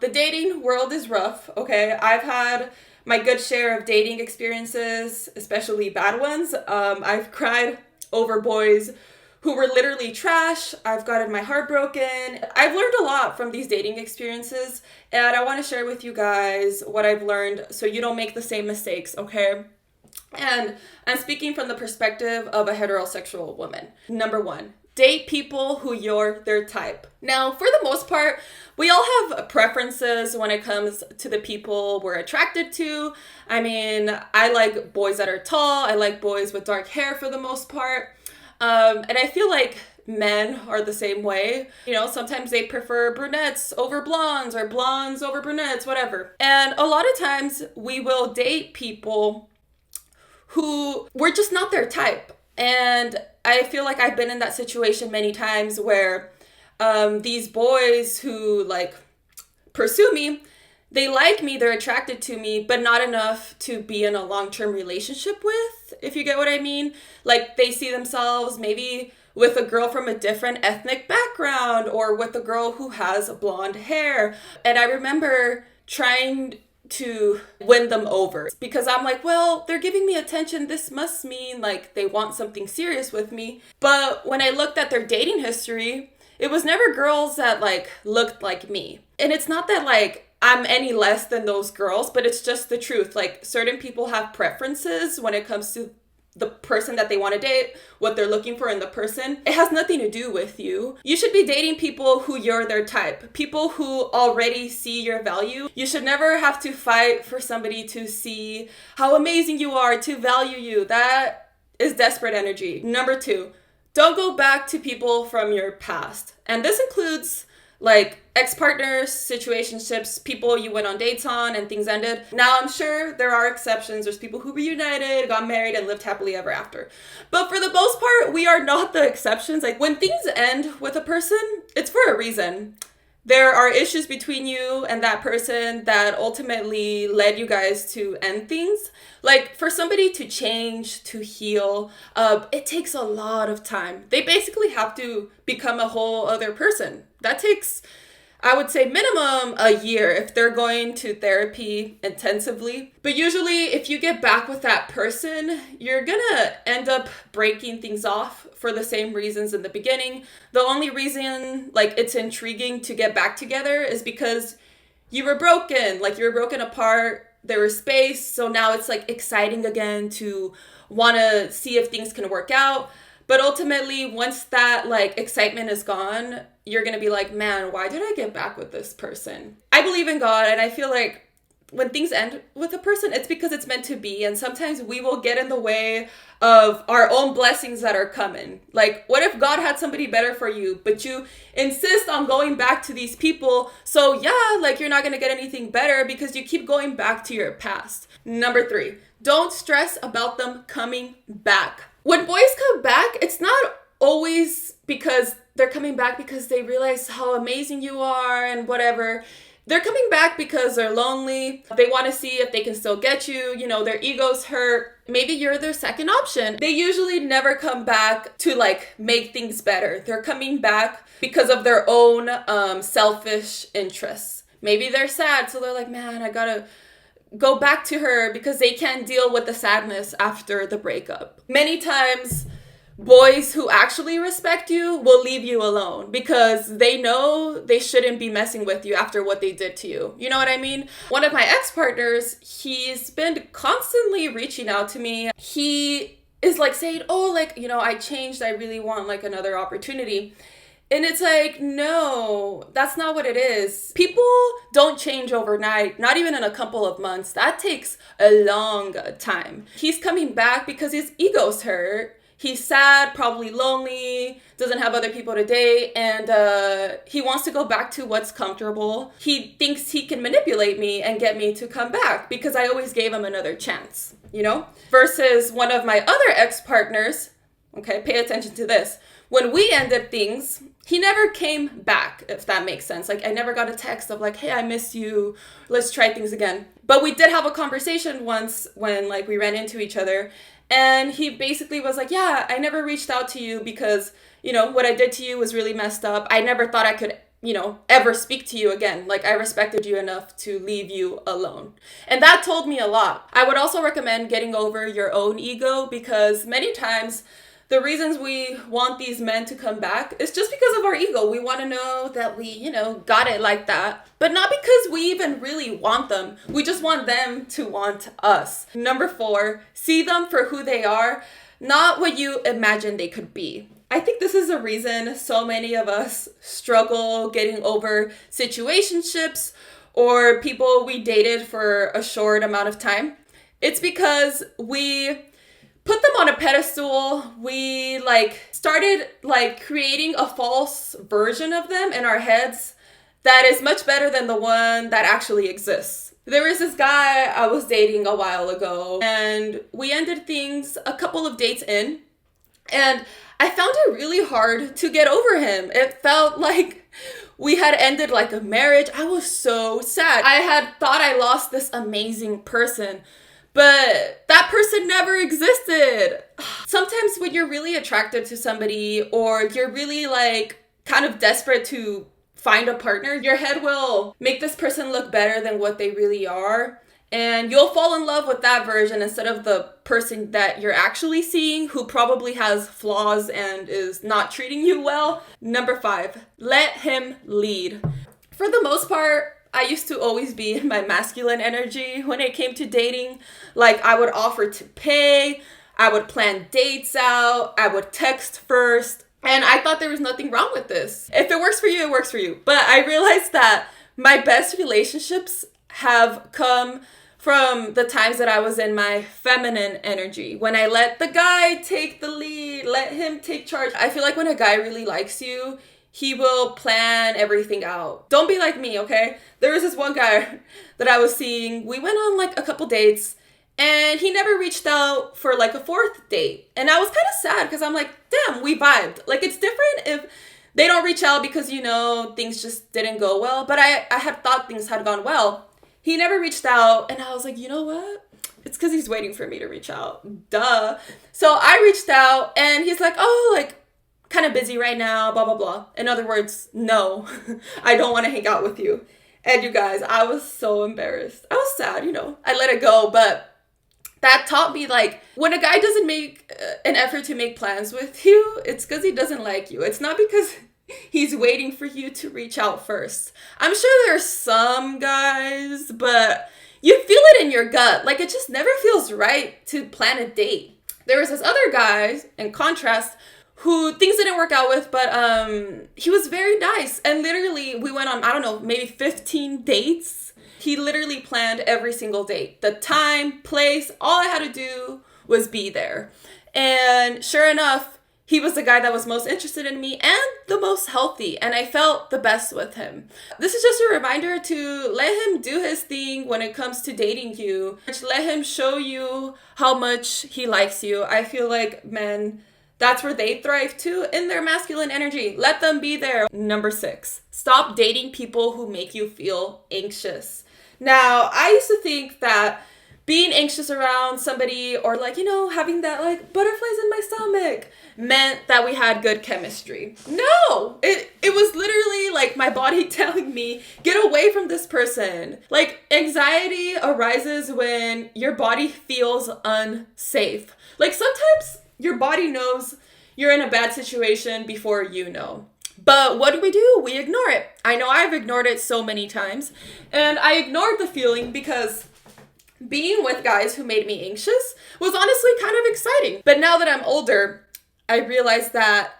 The dating world is rough, okay? I've had my good share of dating experiences, especially bad ones. I've cried over boys who were literally trash. I've gotten my heart broken. I've learned a lot from these dating experiences, and I want to share with you guys what I've learned so you don't make the same mistakes, okay? And I'm speaking from the perspective of a heterosexual woman. Number one, date people who you're their type. Now, for the most part, we all have preferences when it comes to the people we're attracted to. I mean, I like boys that are tall. I like boys with dark hair for the most part. And I feel like men are the same way. You know, sometimes they prefer brunettes over blondes or blondes over brunettes, whatever. And a lot of times we will date people who we're just not their type. And I feel like I've been in that situation many times where these boys who like pursue me, they like me, they're attracted to me, but not enough to be in a long-term relationship with, if you get what I mean. Like they see themselves maybe with a girl from a different ethnic background or with a girl who has blonde hair. And I remember trying to win them over because I'm like, well, they're giving me attention. This must mean like they want something serious with me. But when I looked at their dating history, it was never girls that like looked like me. And it's not that like I'm any less than those girls, but it's just the truth. Like certain people have preferences when it comes to the person that they want to date, what they're looking for in the person. It has nothing to do with you. You should be dating people who you're their type, people who already see your value. You should never have to fight for somebody to see how amazing you are, to value you. That is desperate energy. Number two, don't go back to people from your past. And this includes like ex-partners, situationships, people you went on dates on and things ended. Now, I'm sure there are exceptions. There's people who reunited, got married, and lived happily ever after. But for the most part, we are not the exceptions. Like when things end with a person, it's for a reason. There are issues between you and that person that ultimately led you guys to end things. Like for somebody to change, to heal, it takes a lot of time. They basically have to become a whole other person. That takes, I would say, minimum a year if they're going to therapy intensively. But usually if you get back with that person, you're gonna end up breaking things off for the same reasons in the beginning. The only reason like it's intriguing to get back together is because you were broken, like you were broken apart, there was space. So now it's like exciting again to want to see if things can work out. But ultimately, once that like excitement is gone, you're going to be like, man, why did I get back with this person? I believe in God, and I feel like when things end with a person, it's because it's meant to be. And sometimes we will get in the way of our own blessings that are coming. Like, what if God had somebody better for you, but you insist on going back to these people? So yeah, like you're not going to get anything better because you keep going back to your past. Number three, don't stress about them coming back. When boys come back, it's not always because they're coming back because they realize how amazing you are and whatever. They're coming back because they're lonely. They want to see if they can still get you. You know, their ego's hurt. Maybe you're their second option. They usually never come back to like make things better. They're coming back because of their own selfish interests. Maybe they're sad, so they're like, man, I gotta go back to her because they can't deal with the sadness after the breakup. Many times, boys who actually respect you will leave you alone because they know they shouldn't be messing with you after what they did to you. You know what I mean? One of my ex-partners, he's been constantly reaching out to me. He is like saying, oh, like, you know, I changed. I really want like another opportunity. And it's like, no, that's not what it is. People don't change overnight, not even in a couple of months. That takes a long time. He's coming back because his ego's hurt. He's sad, probably lonely, doesn't have other people to date, and he wants to go back to what's comfortable. He thinks he can manipulate me and get me to come back because I always gave him another chance, you know? Versus one of my other ex-partners, okay, pay attention to this. When we ended things, he never came back, if that makes sense. Like, I never got a text of like, hey, I miss you. Let's try things again. But we did have a conversation once when like we ran into each other. And he basically was like, yeah, I never reached out to you because, you know, what I did to you was really messed up. I never thought I could ever speak to you again. Like, I respected you enough to leave you alone. And that told me a lot. I would also recommend getting over your own ego, because many times the reasons we want these men to come back is just because of our ego. We want to know that we, got it like that, but not because we even really want them. We just want them to want us. Number 4, see them for who they are, not what you imagine they could be. I think this is a reason so many of us struggle getting over situationships or people we dated for a short amount of time. It's because we put them on a pedestal. We started creating a false version of them in our heads that is much better than the one that actually exists. There was this guy I was dating a while ago, and we ended things a couple of dates in, and I found it really hard to get over him. It felt like we had ended like a marriage. I was so sad. I had thought I lost this amazing person, but that person never existed. Sometimes when you're really attracted to somebody, or you're really kind of desperate to find a partner, your head will make this person look better than what they really are. And you'll fall in love with that version instead of the person that you're actually seeing, who probably has flaws and is not treating you well. Number 5, let him lead. For the most part, I used to always be in my masculine energy when it came to dating. I would offer to pay, I would plan dates out, I would text first, and I thought there was nothing wrong with this. If it works for you, it works for you. But I realized that my best relationships have come from the times that I was in my feminine energy, when I let the guy take the lead, let him take charge. I feel like when a guy really likes you, he will plan everything out. Don't be like me, okay? There was this one guy that I was seeing. We went on a couple dates, and he never reached out for a 4th date. And I was kind of sad, because I'm like, damn, we vibed. It's different if they don't reach out because, things just didn't go well. But I had thought things had gone well. He never reached out, and I was like, you know what? It's because he's waiting for me to reach out. Duh. So I reached out, and he's like, oh, kind of busy right now, blah, blah, blah. In other words, no, I don't want to hang out with you. And you guys, I was so embarrassed. I was sad, I let it go, but that taught me, when a guy doesn't make an effort to make plans with you, it's because he doesn't like you. It's not because he's waiting for you to reach out first. I'm sure there's some guys, but you feel it in your gut. It just never feels right to plan a date. There was this other guy, in contrast, who things didn't work out with, but he was very nice. And literally, we went on, I don't know, maybe 15 dates. He literally planned every single date. The time, place, all I had to do was be there. And sure enough, he was the guy that was most interested in me and the most healthy, and I felt the best with him. This is just a reminder to let him do his thing when it comes to dating you. Let him show you how much he likes you. I feel like men, that's where they thrive too, in their masculine energy. Let them be there. Number 6, stop dating people who make you feel anxious. Now, I used to think that being anxious around somebody, or having that butterflies in my stomach, meant that we had good chemistry. No, it was literally my body telling me, get away from this person. Anxiety arises when your body feels unsafe. Sometimes your body knows you're in a bad situation before you know. But what do? We ignore it. I know I've ignored it so many times, and I ignored the feeling because being with guys who made me anxious was honestly kind of exciting. But now that I'm older, I realize that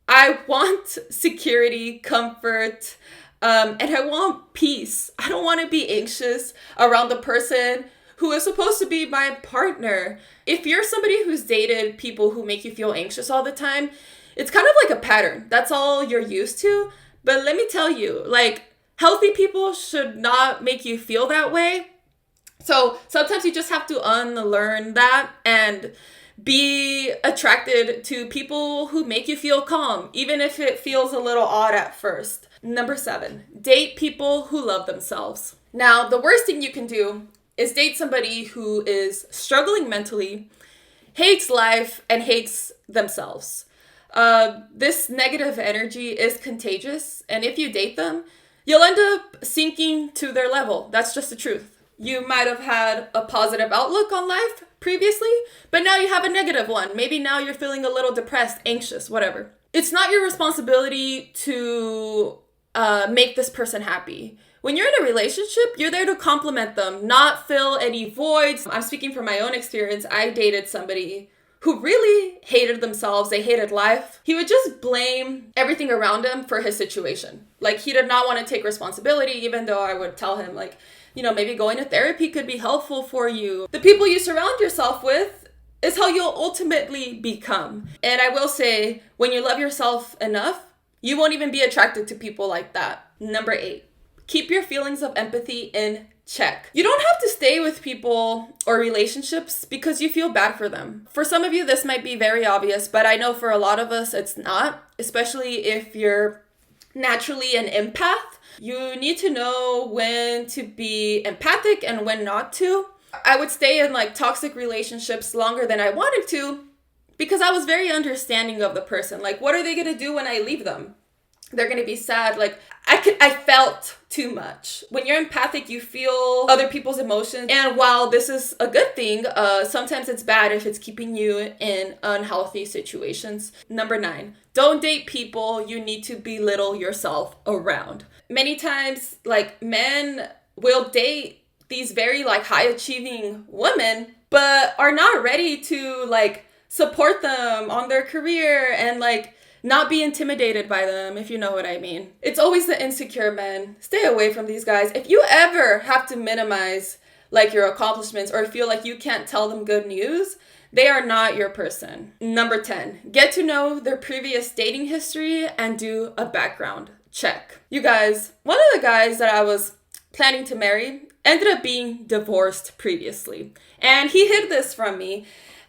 I want security, comfort, and I want peace. I don't want to be anxious around the person who is supposed to be my partner. If you're somebody who's dated people who make you feel anxious all the time, it's kind of like a pattern. That's all you're used to. But let me tell you, healthy people should not make you feel that way. So sometimes you just have to unlearn that and be attracted to people who make you feel calm, even if it feels a little odd at first. Number 7, date people who love themselves. Now, the worst thing you can do is date somebody who is struggling mentally, hates life, and hates themselves. This negative energy is contagious, and if you date them, you'll end up sinking to their level. That's just the truth. You might have had a positive outlook on life previously, but now you have a negative one. Maybe now you're feeling a little depressed, anxious, whatever. It's not your responsibility to make this person happy. When you're in a relationship, you're there to compliment them, not fill any voids. I'm speaking from my own experience. I dated somebody who really hated themselves. They hated life. He would just blame everything around him for his situation. Like, he did not want to take responsibility, even though I would tell him, like, maybe going to therapy could be helpful for you. The people you surround yourself with is how you'll ultimately become. And I will say, when you love yourself enough, you won't even be attracted to people like that. Number 8, keep your feelings of empathy in check. You don't have to stay with people or relationships because you feel bad for them. For some of you, this might be very obvious, but I know for a lot of us, it's not, especially if you're naturally an empath. You need to know when to be empathic and when not to. I would stay in like toxic relationships longer than I wanted to because I was very understanding of the person. Like, what are they going to do when I leave them? They're going to be sad. Like, I felt too much. When you're empathic, you feel other people's emotions. And while this is a good thing, sometimes it's bad if it's keeping you in unhealthy situations. Number 9, don't date people you need to belittle yourself around. Many times, like, men will date these very like high achieving women, but are not ready to like support them on their career and like not be intimidated by them, if you know what I mean. It's always the insecure men. Stay away from these guys. If you ever have to minimize like your accomplishments or feel like you can't tell them good news, they are not your person. Number 10, get to know their previous dating history and do a background check. You guys, one of the guys that I was planning to marry ended up being divorced previously. And he hid this from me.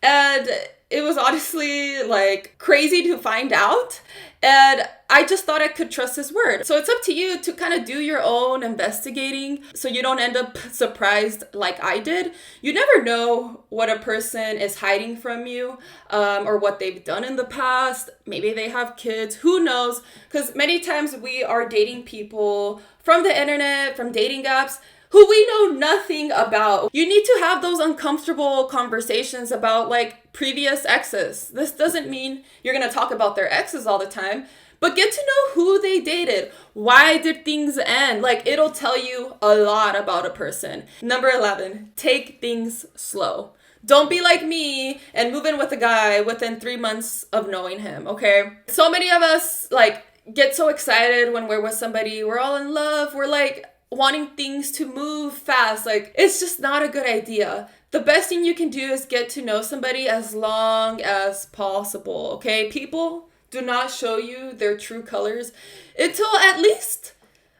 And it was honestly like crazy to find out. And I just thought I could trust his word. So it's up to you to kind of do your own investigating so you don't end up surprised like I did. You never know what a person is hiding from you or what they've done in the past. Maybe they have kids. Who knows? Because many times we are dating people from the internet, from dating apps, who we know nothing about. You need to have those uncomfortable conversations about like previous exes. This doesn't mean you're going to talk about their exes all the time, but get to know who they dated. Why did things end? Like, it'll tell you a lot about a person. Number 11, take things slow. Don't be like me and move in with a guy within 3 months of knowing him, okay? So many of us like get so excited when we're with somebody. We're all in love. We're like wanting things to move fast. Like, it's just not a good idea. The best thing you can do is get to know somebody as long as possible, okay? People do not show you their true colors until at least,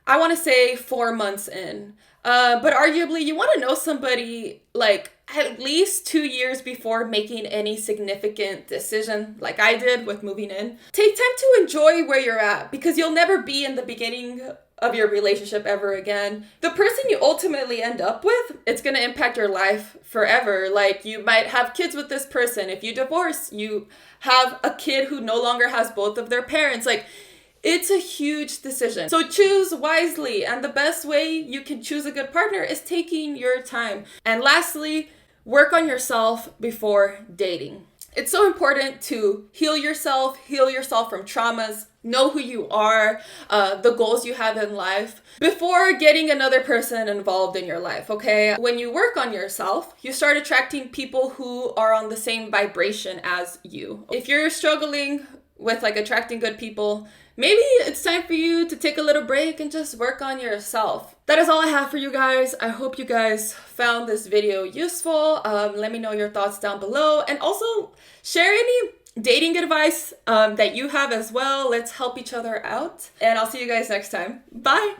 I want to say 4 months in. But arguably, you want to know somebody like at least 2 years before making any significant decision, like I did with moving in. Take time to enjoy where you're at because you'll never be in the beginning of your relationship ever again. The person you ultimately end up with, it's going to impact your life forever. Like, you might have kids with this person. If you divorce, you have a kid who no longer has both of their parents. Like, it's a huge decision. So choose wisely. And the best way you can choose a good partner is taking your time. And lastly, work on yourself before dating. It's so important to heal yourself from traumas, know who you are, the goals you have in life before getting another person involved in your life, okay? When you work on yourself, you start attracting people who are on the same vibration as you. If you're struggling with like attracting good people, maybe it's time for you to take a little break and just work on yourself. That is all I have for you guys. I hope you guys found this video useful. Let me know your thoughts down below, and also share any dating advice that you have as well. Let's help each other out, and I'll see you guys next time. Bye.